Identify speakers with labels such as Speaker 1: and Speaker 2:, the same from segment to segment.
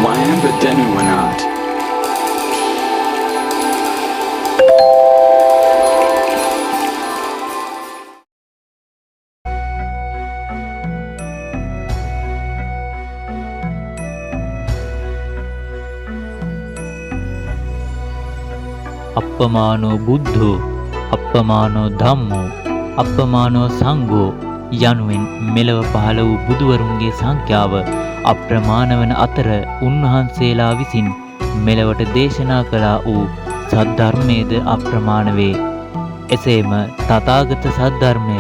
Speaker 1: Wayamba Denuwanat.
Speaker 2: අප්පමානෝ බුද්ධෝ අප්පමානෝ ධම්මෝ අප්පමානෝ සංඝෝ යනුවෙන් මෙලව පහළ වූ බුදුවරුන්ගේ සංඛ්‍යාව අප්‍රමාණ වන අතර උන්වහන්සේලා විසින් මෙලවට දේශනා කළා වූ සද්ධර්මයේද අප්‍රමාණ වේ. එසේම තථාගත සද්ධර්මය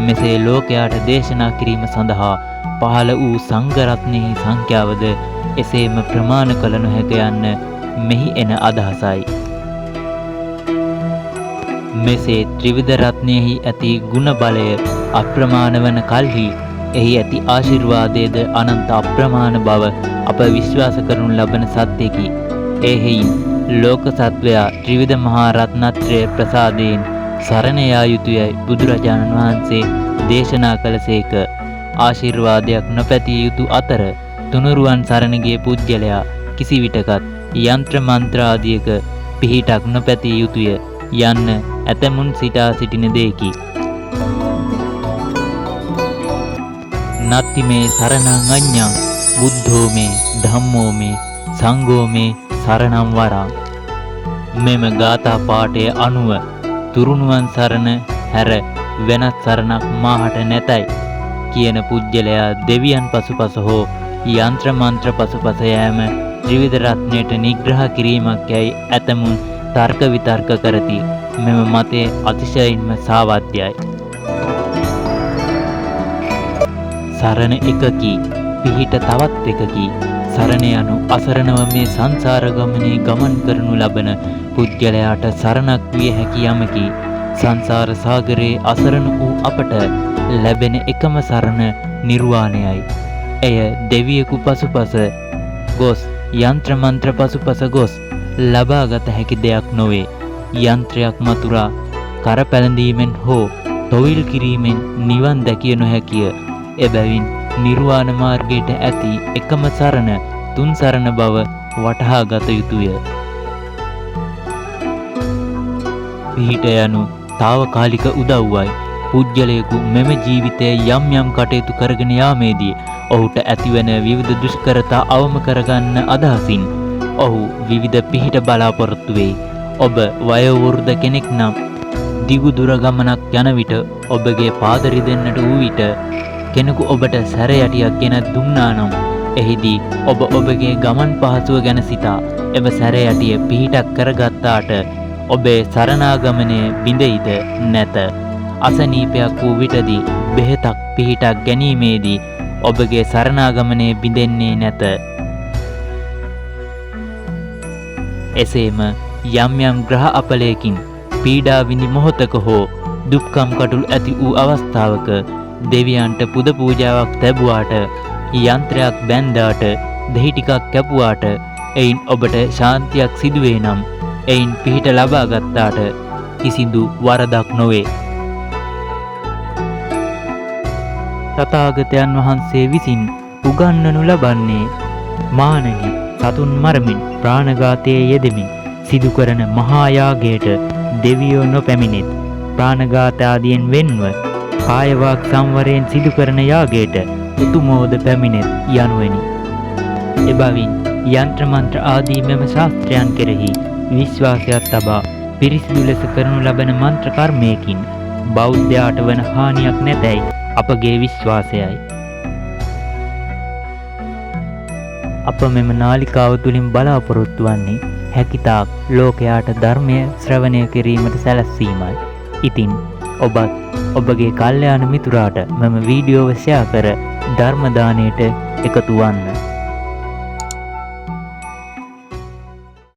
Speaker 2: මෙසේ ලෝකයාට දේශනා කිරීම සඳහා පහළ වූ සංඝ රත්නයෙහි සංඛ්‍යාවද එසේම ප්‍රමාණ කළ නොහැක යන්න මෙහි එන අදහසයි. මෙසේ ත්‍රිවිධ රත්නයෙහි ඇති ගුණ බලය අප්‍රමාණ වන කල්හි එහි ඇති ආශිර්වාදයේද අනන්ත අප්‍රමාණ බව අප විශ්වාස කරනු ලබන සත්‍යකි. එහෙයින් ලෝක සත්වයා ත්‍රිවිධ මහා රත්නත්‍රය ප්‍රසාදයෙන් සරණ යා යුතුයයි බුදුරජාණන් වහන්සේ දේශනා කළසේක. ආශිර්වාදයක් නොපැතිය යුතු අතර තුනුරුවන් සරණ ගිය පුජ්‍යලයා කිසිවිටකත් යන්ත්‍ර මන්ත්‍ර ආදියක පිහිටක් නොපැතිය යුතුය යන්න ඇතමුන් සිතා සිටින දෙයකි. නත්ති මේ සරණං අඤ්ඤං බුද්ධෝ මේ ධම්මෝ මේ සංඝෝ මේ සරණං වරං. මෙම ගාථා පාඨය අනුව තුරුණුවන් සරණ හැර වෙනත් සරණක් මාහට නැතයි කියන පුජ්‍යලයා දෙවියන් පසුපස හෝ යන්ත්‍ර මන්ත්‍ර පසුපස යෑම ත්‍රිවිධ රත්නයට නිග්‍රහ කිරීමක් යයි ඇතමුන් තර්ක විතර්ක කරති. මෙම මතය අතිශයින්ම සාවද්‍යයි. සරණ එකකි පිහිට තවත් එකකි. සරණ යනු අසරණව මේ සංසාර ගමනේ ගමන් කරනු ලබන පුද්ගලයාට සරණක් විය හැකි යමකි. සංසාර සාගරයේ අසරණ වූ අපට ලැබෙන එකම සරණ නිර්වාණයයි. එය දෙවියෙකු පසුපස ගොස් යන්ත්‍ර මන්ත්‍ර පසුපස ගොස් ලබාගත හැකි දෙයක් නොවේ. යන්ත්‍රයක් මතුරා කර පැළඳීමෙන් හෝ තොවිල් කිරීමෙන් නිවන් දැකිය නොහැකිය. එබැවින් නිර්වාණ මාර්ගයට ඇති එකම සරණ තුන් සරණ බව වටහා ගත යුතුය. පිහිට යනු తాවකාලික උදව්වයි. පුජ්‍යලයෙකු මෙම ජීවිතයේ යම් යම් කටයුතු කරගෙන යාමේදී ඔහුට ඇතිවන විවිධ දුෂ්කරතා අවම කරගන්න අදහසින් ඔහු විවිධ පිහිට බලාපොරොත්තු වෙයි. ඔබ වයෝවෘද්ධ කෙනෙක් නම් දිගු දුර ගමනක් යන විට ඔබගේ පාද රිදෙන්නට වූ විට කෙනෙකු ඔබට සැරයටියක් ගෙන දුන්නා නම් එහිදී ඔබ ඔබගේ ගමන් පහසුව ගැන සිතා එම සැරයටිය පිහිටක් කරගත්තාට ඔබේ සරණාගමනය බිඳෙයිද නැත. අසනීපයක් වූ විටදී බෙහෙතක් පිහිටක් ගැනීමේදී ඔබගේ සරණාගමනය බිඳෙන්නේ නැත. එසේම යම් යම් ග්‍රහ අපලයකින් පීඩා විඳි මොහොතක හෝ දුක්ඛම් කටුල් ඇති වූ අවස්ථාවක දෙවියන්ට පුද පූජාවක් තැබුවාට යන්ත්‍රයක් බැන්දාට දෙහි ටිකක් කැපුවාට එයින් ඔබට ශාන්තියක් සිදුවේ නම් එයින් පිහිට ලබා ගත්තාට කිසිදු වරදක් නොවේ. තථාගතයන් වහන්සේ විසින් උගන්වනු ලබන්නේ මානනි සතුන් මරමින් ප්‍රාණඝාතයේ යෙදෙමින් සිදු කරන මහා යාගයට දෙවියෝ නොපැමිණෙත් ප්‍රාණඝාත ආදියෙන් වෙන්ව කාය වාක් සංවරයෙන් සිදු කරන යාගයට උතුමෝද පැමිණෙත් යනුවෙනි. එබැවින් යන්ත්‍ර මන්ත්‍ර ආදී මෙම ශාස්ත්‍රයන් කෙරෙහි විශ්වාසයක් තබා පිරිසිදු ලෙස කරනු ලබන මන්ත්‍ර කර්මයකින් බෞද්ධයාට වන හානියක් නැතැයි අපගේ විශ්වාසයයි. අප මෙම නාලිකාව තුළින් බලාපොරොත්තු වන්නේ හැකිතාක් ලෝකයාට ධර්මය ශ්‍රවණය කිරීමට සැලැස්වීමයි. ඉතින් ඔබත් ඔබගේ කල්යාණ මිතුරාට මෙම වීඩියෝව ෂෙයා කර ධර්ම දානයට එකතු වන්න.